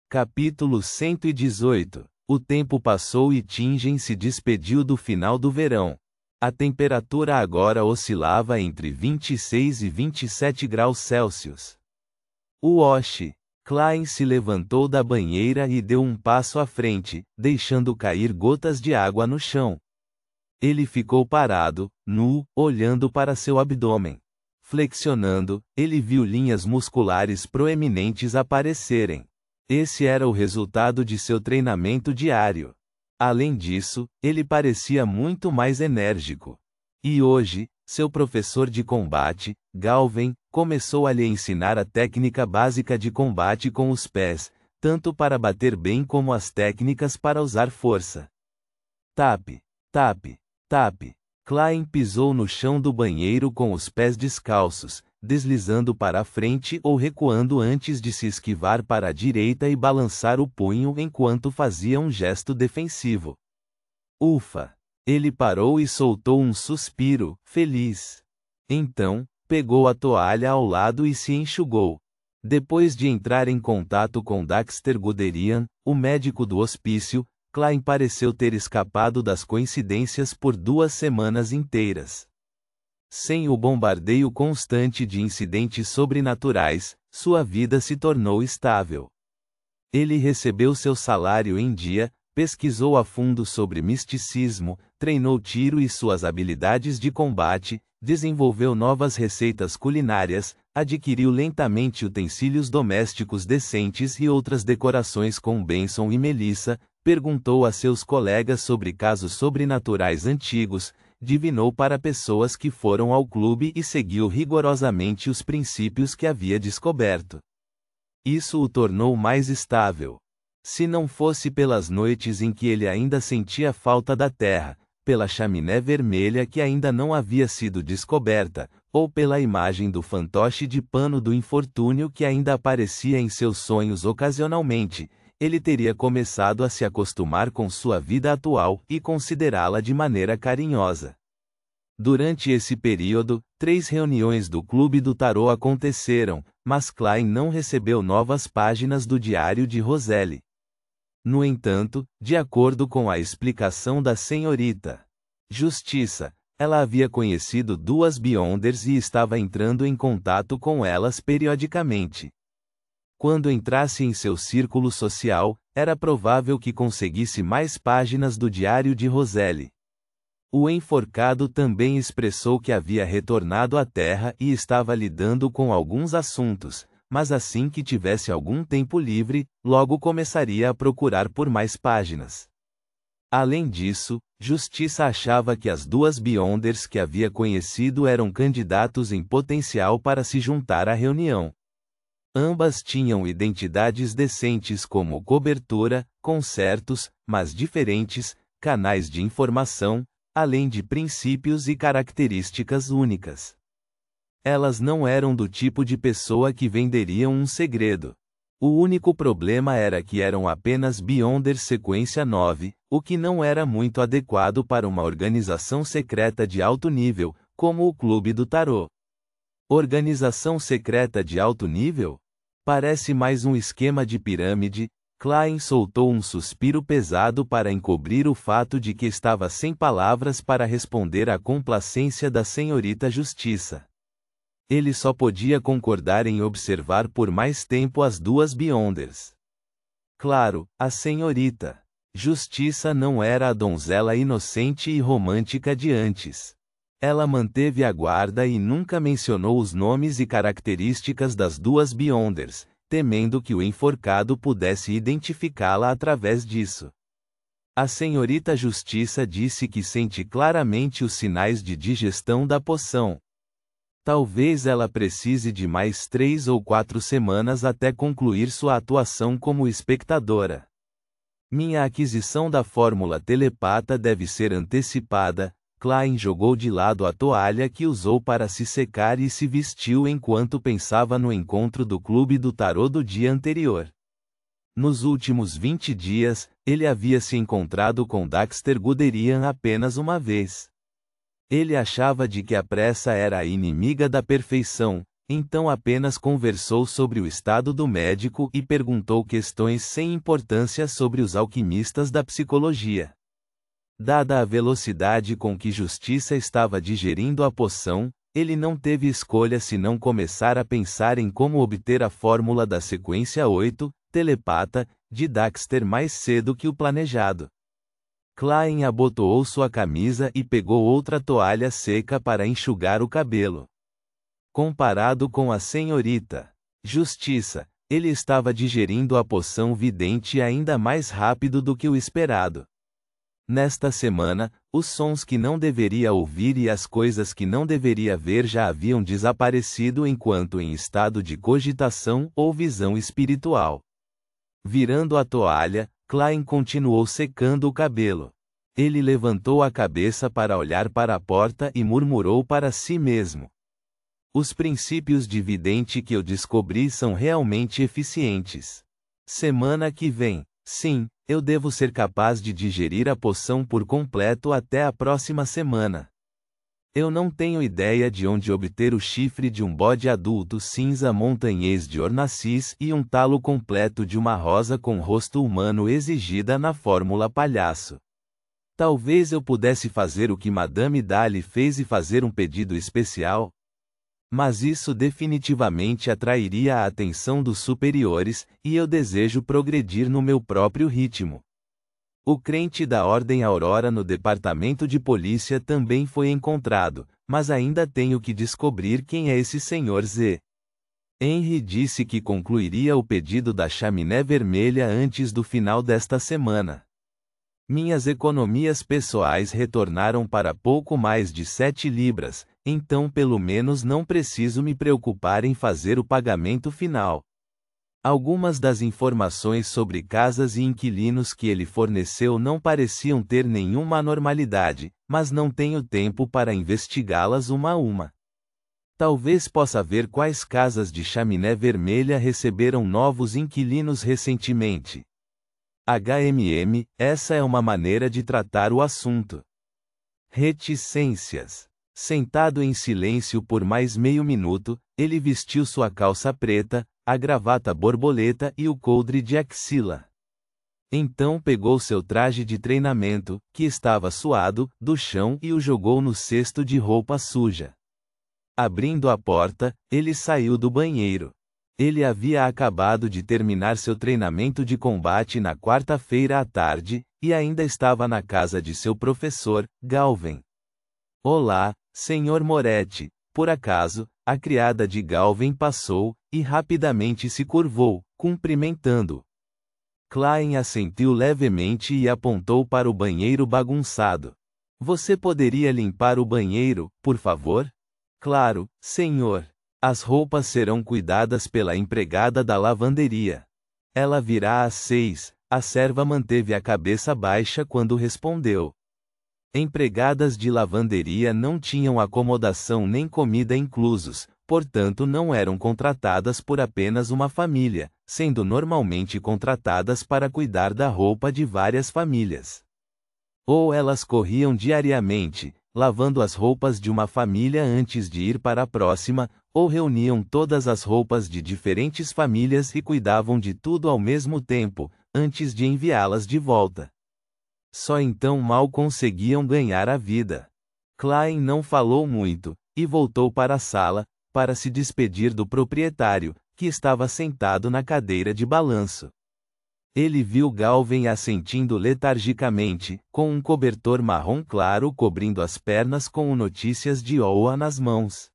Capítulo 118. O tempo passou e Tingen se despediu do final do verão. A temperatura agora oscilava entre 26 e 27 graus Celsius. Klein se levantou da banheira e deu um passo à frente, deixando cair gotas de água no chão. Ele ficou parado, nu, olhando para seu abdômen. Flexionando, ele viu linhas musculares proeminentes aparecerem. Esse era o resultado de seu treinamento diário. Além disso, ele parecia muito mais enérgico. E hoje, seu professor de combate, Galven, começou a lhe ensinar a técnica básica de combate com os pés, tanto para bater bem como as técnicas para usar força. Tap, tap, tap. Klein pisou no chão do banheiro com os pés descalços, deslizando para a frente ou recuando antes de se esquivar para a direita e balançar o punho enquanto fazia um gesto defensivo. Ufa! Ele parou e soltou um suspiro, feliz. Então, pegou a toalha ao lado e se enxugou. Depois de entrar em contato com Daxter Guderian, o médico do hospício, Klein pareceu ter escapado das coincidências por 2 semanas inteiras. Sem o bombardeio constante de incidentes sobrenaturais, sua vida se tornou estável. Ele recebeu seu salário em dia, pesquisou a fundo sobre misticismo, treinou tiro e suas habilidades de combate, desenvolveu novas receitas culinárias, adquiriu lentamente utensílios domésticos decentes e outras decorações com Benson e Melissa, perguntou a seus colegas sobre casos sobrenaturais antigos, divinou para pessoas que foram ao clube e seguiu rigorosamente os princípios que havia descoberto. Isso o tornou mais estável. Se não fosse pelas noites em que ele ainda sentia falta da terra, pela chaminé vermelha que ainda não havia sido descoberta, ou pela imagem do fantoche de pano do infortúnio que ainda aparecia em seus sonhos ocasionalmente, ele teria começado a se acostumar com sua vida atual e considerá-la de maneira carinhosa. Durante esse período, 3 reuniões do Clube do Tarô aconteceram, mas Klein não recebeu novas páginas do diário de Roselle. No entanto, de acordo com a explicação da senhorita Justiça, ela havia conhecido 2 Beyonders e estava entrando em contato com elas periodicamente. Quando entrasse em seu círculo social, era provável que conseguisse mais páginas do diário de Roselle. O enforcado também expressou que havia retornado à Terra e estava lidando com alguns assuntos, mas assim que tivesse algum tempo livre, logo começaria a procurar por mais páginas. Além disso, Justiça achava que as 2 Beyonders que havia conhecido eram candidatos em potencial para se juntar à reunião. Ambas tinham identidades decentes como cobertura, concertos, mas diferentes, canais de informação, além de princípios e características únicas. Elas não eram do tipo de pessoa que venderiam um segredo. O único problema era que eram apenas Beyonders sequência 9, o que não era muito adequado para uma organização secreta de alto nível, como o Clube do Tarô. Organização secreta de alto nível? Parece mais um esquema de pirâmide. Klein soltou um suspiro pesado para encobrir o fato de que estava sem palavras para responder à complacência da senhorita Justiça. Ele só podia concordar em observar por mais tempo as 2 Beyonders. Claro, a senhorita Justiça não era a donzela inocente e romântica de antes. Ela manteve a guarda e nunca mencionou os nomes e características das 2 Beyonders, temendo que o enforcado pudesse identificá-la através disso. A senhorita Justiça disse que sente claramente os sinais de digestão da poção. Talvez ela precise de mais 3 ou 4 semanas até concluir sua atuação como espectadora. Minha aquisição da fórmula telepata deve ser antecipada. Klein jogou de lado a toalha que usou para se secar e se vestiu enquanto pensava no encontro do Clube do Tarô do dia anterior. Nos últimos 20 dias, ele havia se encontrado com Daxter Guderian apenas uma vez. Ele achava de que a pressa era a inimiga da perfeição, Então apenas conversou sobre o estado do médico e perguntou questões sem importância sobre os alquimistas da psicologia. Dada a velocidade com que Justiça estava digerindo a poção, ele não teve escolha senão começar a pensar em como obter a fórmula da sequência 8, telepata, de Daxter mais cedo que o planejado. Klein abotoou sua camisa e pegou outra toalha seca para enxugar o cabelo. Comparado com a senhorita Justiça, ele estava digerindo a poção vidente ainda mais rápido do que o esperado. Nesta semana, os sons que não deveria ouvir e as coisas que não deveria ver já haviam desaparecido enquanto em estado de cogitação ou visão espiritual. Virando a toalha, Klein continuou secando o cabelo. Ele levantou a cabeça para olhar para a porta e murmurou para si mesmo: os princípios de vidente que eu descobri são realmente eficientes. Semana que vem, sim, eu devo ser capaz de digerir a poção por completo até a próxima semana. Eu não tenho ideia de onde obter o chifre de um bode adulto cinza montanhês de Ornacis e um talo completo de uma rosa com rosto humano exigida na fórmula palhaço. Talvez eu pudesse fazer o que Madame Dali fez e fazer um pedido especial. Mas isso definitivamente atrairia a atenção dos superiores, e eu desejo progredir no meu próprio ritmo. O crente da Ordem Aurora no departamento de polícia também foi encontrado, mas ainda tenho que descobrir quem é esse Sr. Z. Henry disse que concluiria o pedido da chaminé vermelha antes do final desta semana. Minhas economias pessoais retornaram para pouco mais de 7 libras, então pelo menos não preciso me preocupar em fazer o pagamento final. Algumas das informações sobre casas e inquilinos que ele forneceu não pareciam ter nenhuma anormalidade, mas não tenho tempo para investigá-las uma a uma. Talvez possa ver quais casas de chaminé vermelha receberam novos inquilinos recentemente. Essa é uma maneira de tratar o assunto. Reticências. Sentado em silêncio por mais meio minuto, ele vestiu sua calça preta, a gravata borboleta e o coldre de axila. Então pegou seu traje de treinamento, que estava suado, do chão e o jogou no cesto de roupa suja. Abrindo a porta, ele saiu do banheiro. Ele havia acabado de terminar seu treinamento de combate na quarta-feira à tarde, e ainda estava na casa de seu professor, Galvin. Olá, Sr. Moretti. Por acaso, a criada de Galvin passou, e rapidamente se curvou, cumprimentando-o. Klein assentiu levemente e apontou para o banheiro bagunçado. Você poderia limpar o banheiro, por favor? Claro, senhor. As roupas serão cuidadas pela empregada da lavanderia. Ela virá às 6, a serva manteve a cabeça baixa quando respondeu. Empregadas de lavanderia não tinham acomodação nem comida inclusos, portanto não eram contratadas por apenas uma família, sendo normalmente contratadas para cuidar da roupa de várias famílias. Ou elas corriam diariamente, lavando as roupas de uma família antes de ir para a próxima, ou reuniam todas as roupas de diferentes famílias e cuidavam de tudo ao mesmo tempo, antes de enviá-las de volta. Só então mal conseguiam ganhar a vida. Klein não falou muito, e voltou para a sala, para se despedir do proprietário, que estava sentado na cadeira de balanço. Ele viu Galvin assentindo letargicamente, com um cobertor marrom claro cobrindo as pernas com notícias de Oa nas mãos.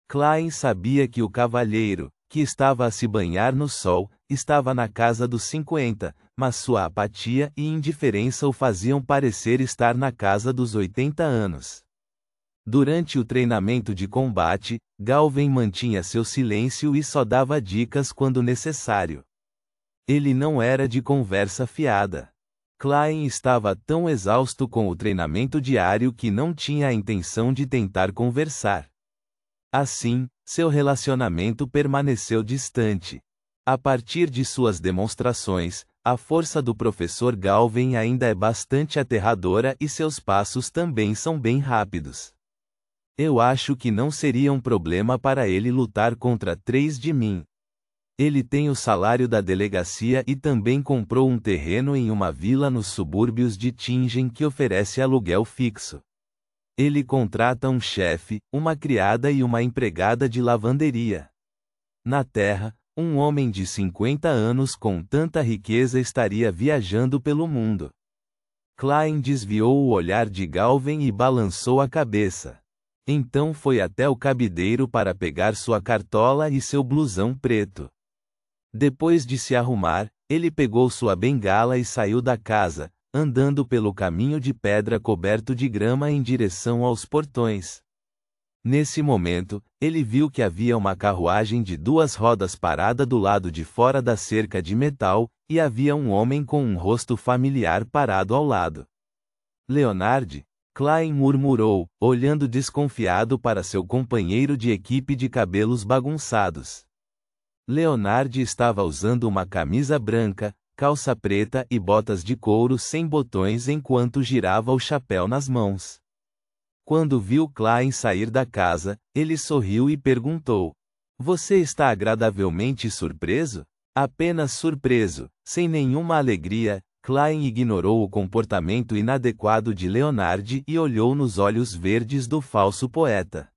Klein sabia que o cavalheiro, que estava a se banhar no sol, estava na casa dos 50, mas sua apatia e indiferença o faziam parecer estar na casa dos 80 anos. Durante o treinamento de combate, Galvin mantinha seu silêncio e só dava dicas quando necessário. Ele não era de conversa fiada. Klein estava tão exausto com o treinamento diário que não tinha a intenção de tentar conversar. Assim, seu relacionamento permaneceu distante. A partir de suas demonstrações, a força do professor Galvin ainda é bastante aterradora e seus passos também são bem rápidos. Eu acho que não seria um problema para ele lutar contra 3 de mim. Ele tem o salário da delegacia e também comprou um terreno em uma vila nos subúrbios de Tingen que oferece aluguel fixo. Ele contrata um chefe, uma criada e uma empregada de lavanderia. Na Terra, um homem de 50 anos com tanta riqueza estaria viajando pelo mundo. Klein desviou o olhar de Galvin e balançou a cabeça. Então foi até o cabideiro para pegar sua cartola e seu blusão preto. Depois de se arrumar, ele pegou sua bengala e saiu da casa, andando pelo caminho de pedra coberto de grama em direção aos portões. Nesse momento, ele viu que havia uma carruagem de 2 rodas parada do lado de fora da cerca de metal, e havia um homem com um rosto familiar parado ao lado. Leonard? Klein murmurou, olhando desconfiado para seu companheiro de equipe de cabelos bagunçados. Leonard estava usando uma camisa branca, calça preta e botas de couro sem botões enquanto girava o chapéu nas mãos. Quando viu Klein sair da casa, ele sorriu e perguntou: "Você está agradavelmente surpreso?" Apenas surpreso, sem nenhuma alegria. Klein ignorou o comportamento inadequado de Leonard e olhou nos olhos verdes do falso poeta.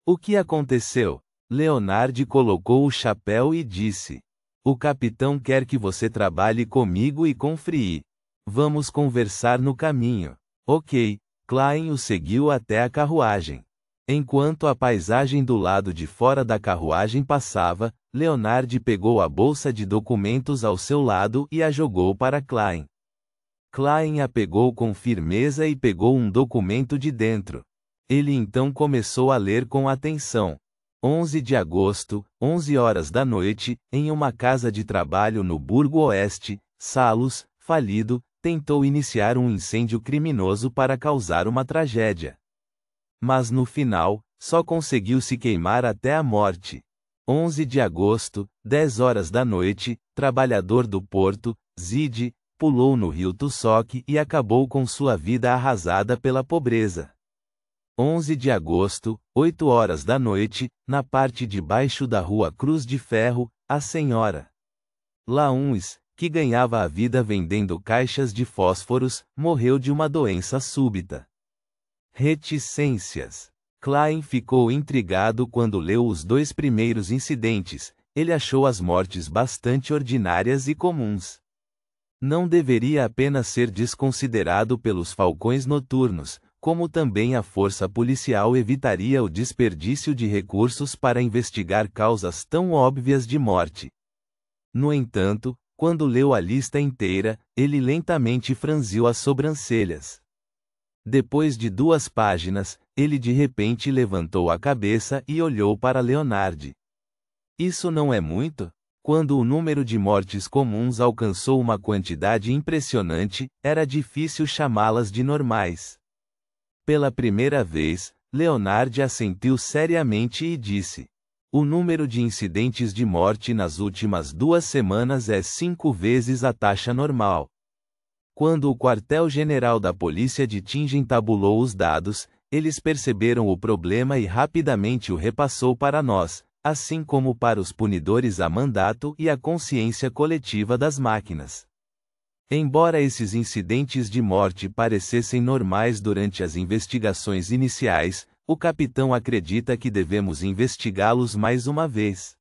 "O que aconteceu?" Leonard colocou o chapéu e disse: "O capitão quer que você trabalhe comigo e com Free. Vamos conversar no caminho." Ok. Klein o seguiu até a carruagem. Enquanto a paisagem do lado de fora da carruagem passava, Leonard pegou a bolsa de documentos ao seu lado e a jogou para Klein. Klein a pegou com firmeza e pegou um documento de dentro. Ele então começou a ler com atenção. 11 de agosto, 11 horas da noite, em uma casa de trabalho no Burgo Oeste, Salos, falido, tentou iniciar um incêndio criminoso para causar uma tragédia. Mas no final, só conseguiu se queimar até a morte. 11 de agosto, 10 horas da noite, trabalhador do porto, Zid, pulou no rio Tussock e acabou com sua vida arrasada pela pobreza. 11 de agosto, 8 horas da noite, na parte de baixo da rua Cruz de Ferro, a senhora Launs, que ganhava a vida vendendo caixas de fósforos, morreu de uma doença súbita. Reticências. Klein ficou intrigado quando leu os 2 primeiros incidentes. Ele achou as mortes bastante ordinárias e comuns. Não deveria apenas ser desconsiderado pelos falcões noturnos, como também a força policial evitaria o desperdício de recursos para investigar causas tão óbvias de morte. No entanto, quando leu a lista inteira, ele lentamente franziu as sobrancelhas. Depois de 2 páginas, ele de repente levantou a cabeça e olhou para Leonard. "Isso não é muito?" Quando o número de mortes comuns alcançou uma quantidade impressionante, era difícil chamá-las de normais. Pela primeira vez, Leonard assentiu seriamente e disse: "O número de incidentes de morte nas últimas 2 semanas é 5 vezes a taxa normal." Quando o quartel-general da polícia de Tingen tabulou os dados, eles perceberam o problema e rapidamente o repassou para nós, assim como para os punidores a mandato e a consciência coletiva das máquinas. Embora esses incidentes de morte parecessem normais durante as investigações iniciais, o capitão acredita que devemos investigá-los mais uma vez.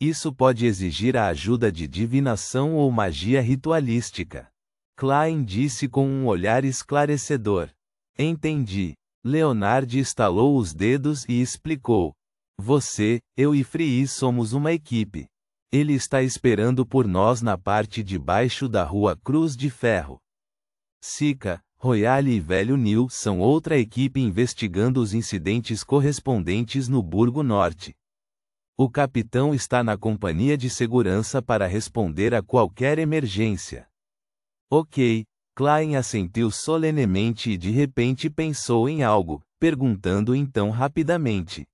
Isso pode exigir a ajuda de divinação ou magia ritualística. Klein disse com um olhar esclarecedor. "Entendi." Leonard estalou os dedos e explicou: "Você, eu e Free somos uma equipe. Ele está esperando por nós na parte de baixo da rua Cruz de Ferro. Sika, Royale e Velho Nil são outra equipe investigando os incidentes correspondentes no Burgo Norte. O capitão está na companhia de segurança para responder a qualquer emergência." Ok. Klein assentiu solenemente e de repente pensou em algo, perguntando então rapidamente: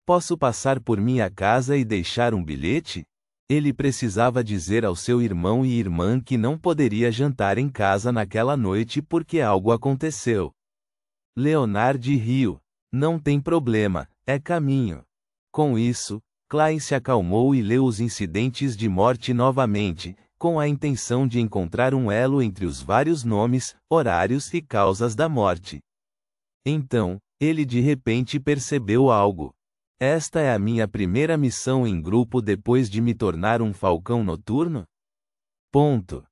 "Posso passar por minha casa e deixar um bilhete?" Ele precisava dizer ao seu irmão e irmã que não poderia jantar em casa naquela noite porque algo aconteceu. Leonard riu. Não tem problema, é caminho. Com isso, Klein se acalmou e leu os incidentes de morte novamente, com a intenção de encontrar um elo entre os vários nomes, horários e causas da morte. Então, ele de repente percebeu algo. Esta é a minha primeira missão em grupo depois de me tornar um falcão noturno? Ponto.